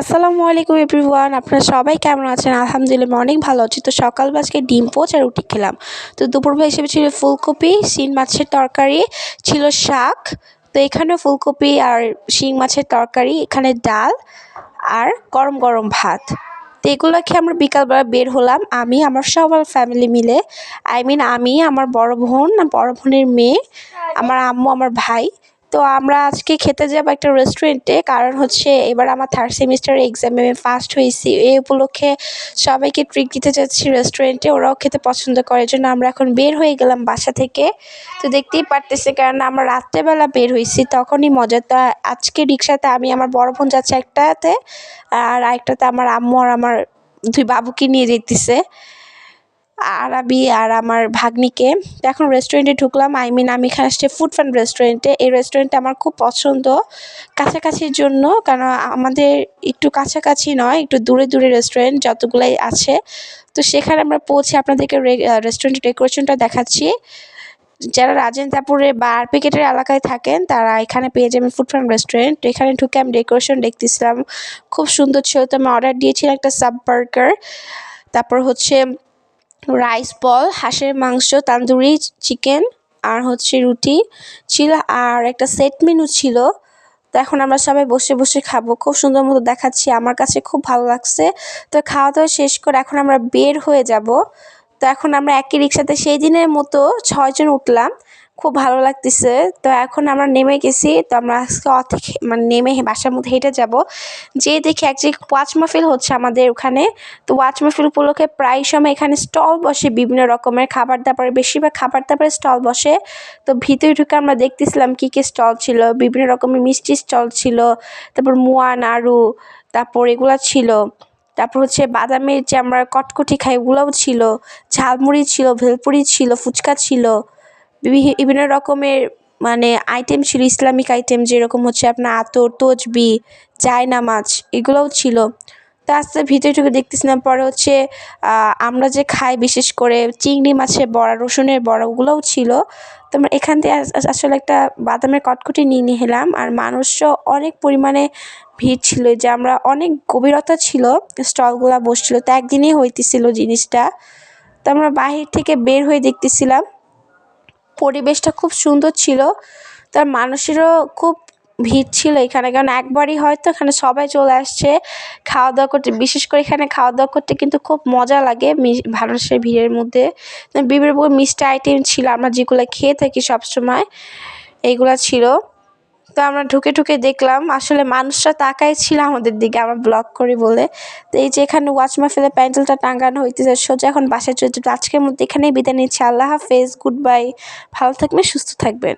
আসসালামু আলাইকুম এভরিওয়ান, আপনারা সবাই কেমন আছেন? আলহামদুলিল্লাহ অনেক ভালো আছি। তো সকালবেলা আজকে ডিম পোচ আর রুটি খেলাম। তো দুপুরবেলা হিসেবে ছিল ফুলকপি, শিং মাছের তরকারি, ছিল শাক। তো এখানেও ফুলকপি আর শিং মাছের তরকারি, এখানে ডাল আর গরম গরম ভাত। তো এগুলো খেয়ে আমরা বিকালবেলা বের হলাম, আমি আমার সবার ফ্যামিলি মিলে। আমি, আমার বড় বোন, বড় বোনের মেয়ে, আমার আম্মু, আমার ভাই। তো আমরা আজকে খেতে যাবো একটা রেস্টুরেন্টে, কারণ হচ্ছে এবার আমার থার্ড সেমিস্টার এক্সামে আমি ফার্স্ট হয়েছি। এই উপলক্ষে সবাইকে ট্রিট দিতে যাচ্ছি রেস্টুরেন্টে, ওরাও খেতে পছন্দ করে। এই জন্য আমরা এখন বের হয়ে গেলাম বাসা থেকে। তো দেখতেই পারতেছি, কারণ আমরা রাত্রেবেলা বের হয়েছি, তখনই মজা। তো আজকে রিক্সাতে আমি, আমার বড় বোন যাচ্ছে একটাতে, আর আরেকটাতে আমার আম্মু আর আমার দুই বাবুকে নিয়ে যেতেছে, আরাবি আর আমার ভাগ্নিকে। তো এখন রেস্টুরেন্টে ঢুকলাম। আমি এখানে আসছি ফুড ফান রেস্টুরেন্টে। এই রেস্টুরেন্টটা আমার খুব পছন্দ কাছাকাছির জন্য, কারণ আমাদের একটু কাছাকাছি নয়, একটু দূরে দূরে রেস্টুরেন্ট যতগুলাই আছে। তো সেখানে আমরা পৌঁছে আপনাদেরকে রেস্টুরেন্টের ডেকোরেশনটা দেখাচ্ছি। যারা রাজেন্দ্রপুরে বা আরপিকেটের এলাকায় থাকেন তারা এখানে পেয়ে যাবেন ফুড ফান রেস্টুরেন্ট। তো এখানে ঢুকে আমি ডেকোরেশন দেখতেছিলাম, খুব সুন্দর ছিল। তো আমি অর্ডার দিয়েছিলাম একটা সাব বার্গার, তারপর হচ্ছে রাইস বল, হাঁসের মাংস, তান্দুরি চিকেন, আর হচ্ছে রুটি ছিল, আর একটা সেট মেনু ছিল। তো এখন আমরা সবাই বসে বসে খাবো, খুব সুন্দর মতো দেখাচ্ছি, আমার কাছে খুব ভালো লাগছে। তো খাওয়া দাওয়া শেষ করে এখন আমরা বের হয়ে যাব। তো এখন আমরা একই রিক্সাতে সেই দিনের মতো 6 জন উঠলাম, খুব ভালো লাগতেছে। তো এখন আমরা নেমে গেছি। তো আমরা আজকে মানে নেমে বাসার মধ্যে হেঁটে যাব। যেয়ে দেখি এক জায়গায় ওয়াচ মাহফিল হচ্ছে আমাদের ওখানে। তো ওয়াচ মাহফিল উপলক্ষে প্রায় সময় এখানে স্টল বসে, বিভিন্ন রকমের খাবার দাবার, বেশিরভাগ খাবার দাবারের স্টল বসে। তো ভিতরে ঢুকে আমরা দেখতেছিলাম কী কী স্টল ছিল। বিভিন্ন রকমের মিষ্টি স্টল ছিল, তারপর মুয়া, নাড়ু, তারপর এগুলা ছিল। তারপর হচ্ছে বাদামের যে আমরা কটকটি খাই ওগুলোও ছিল, ঝালমুড়ি ছিল, ভেলপুরি ছিল, ফুচকা ছিল, বিভিন্ন রকমের মানে আইটেম ছিল, ইসলামিক আইটেম যেরকম হচ্ছে আপনার আতর, তসবি, জায়নামাজ, এগুলোও ছিল। তো আস্তে ভিতরে ঢুকে দেখতেছিলাম। পরে হচ্ছে আমরা যে খাই বিশেষ করে চিংড়ি মাছের বড়া, রসুনের বড়া, ওগুলোও ছিল। তো আমরা এখান থেকে আসলে একটা বাদামের কটকটি নিয়ে এলাম। আর মানুষও অনেক পরিমাণে ভিড় ছিল, যে আমরা অনেক গভীরতা ছিল, স্টলগুলা বসছিল। তো একদিনেই হইতেছিল জিনিসটা। তো আমরা বাহির থেকে বের হয়ে দেখতেছিলাম, পরিবেশটা খুব সুন্দর ছিল। তার মানুষেরও খুব ভিড় ছিল এখানে, কারণ একবারই হয়তো এখানে সবাই চলে আসছে খাওয়া দাওয়া করতে। বিশেষ করে এখানে খাওয়া দাওয়া করতে কিন্তু খুব মজা লাগে মানুষের ভিড়ের মধ্যে। বিভিন্ন মিষ্টি আইটেম ছিল, আমরা যেগুলো খেয়ে থাকি সবসময় এইগুলা ছিল। তো আমরা ঢুকে ঢুকে দেখলাম আসলে মানুষরা তাকাই ছিল আমাদের দিকে, আমরা ব্লগ করি বলে। তো এই যে এখানে ওয়াচ মাহফিলের প্যান্ডেলটা টাঙানো হইতেছে, সোজা এখন বাসায় চলছে। তো আজকের মধ্যে এখানেই বিদায় নিচ্ছি। আল্লাহ হাফেজ, গুড বাই, ভালো থাকবেন, সুস্থ থাকবেন।